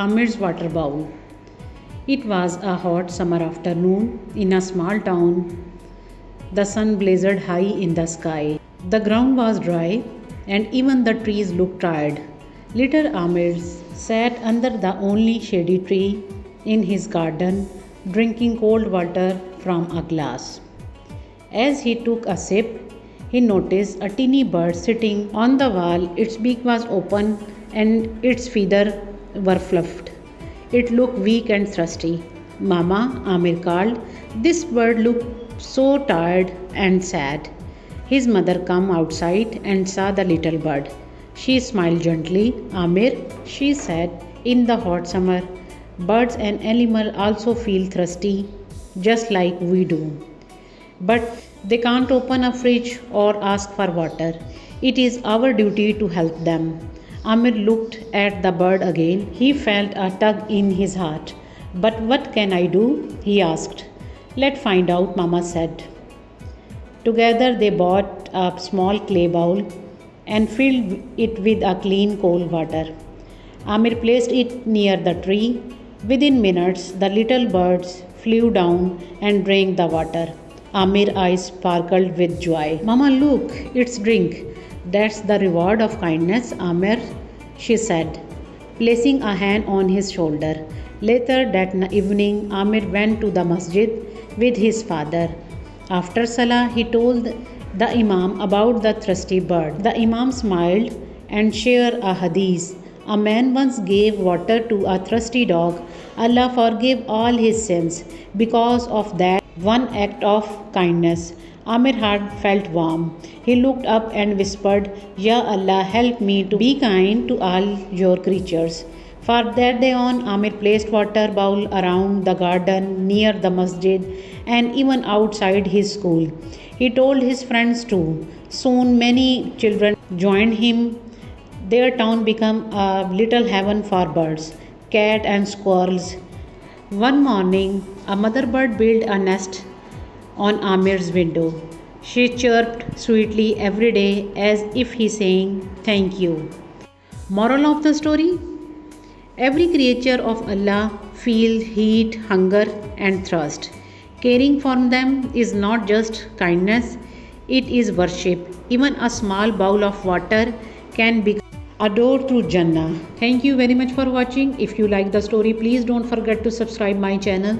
Amir's water bowl. It was a hot summer afternoon in a small town. The sun blazed high in the sky. The ground was dry and even the trees looked tired. Little Amir sat under the only shady tree in his garden, drinking cold water from a glass. As he took a sip, he noticed a teeny bird sitting on the wall. Its beak was open and its feathers were fluffed. It looked weak and thirsty. Mama, Amir called. This bird looked so tired and sad. His mother came outside and saw the little bird. She smiled gently. Amir, she said, in the hot summer, birds and animals also feel thirsty, just like we do. But they can't open a fridge or ask for water. It is our duty to help them. Amir looked at the bird again. He felt a tug in his heart. But what can I do? He asked. Let's find out, Mama said. Together they bought a small clay bowl and filled it with a clean cold water. Amir placed it near the tree. Within minutes, the little birds flew down and drank the water. Amir's eyes sparkled with joy. Mama, look, it's drink. That's the reward of kindness, Amir, she said, placing a hand on his shoulder. Later that evening, Amir went to the masjid with his father. After Salah, he told the Imam about the thirsty bird. The Imam smiled and shared a hadith. A man once gave water to a thirsty dog. Allah forgave all his sins because of that one act of kindness. Amir's heart felt warm. He looked up and whispered, Ya Allah, help me to be kind to all your creatures. For that day on, Amir placed water bowl around the garden, near the masjid, and even outside his school. He told his friends too. Soon many children joined him. Their town became a little heaven for birds, cats and squirrels. One morning, a mother bird built a nest on Amir's window. She chirped sweetly every day as if he saying, Thank you. Moral of the story? Every creature of Allah feels heat, hunger and thirst. Caring for them is not just kindness, it is worship. Even a small bowl of water can become a door to Jannah. Thank you very much for watching. If you like the story, please don't forget to subscribe my channel.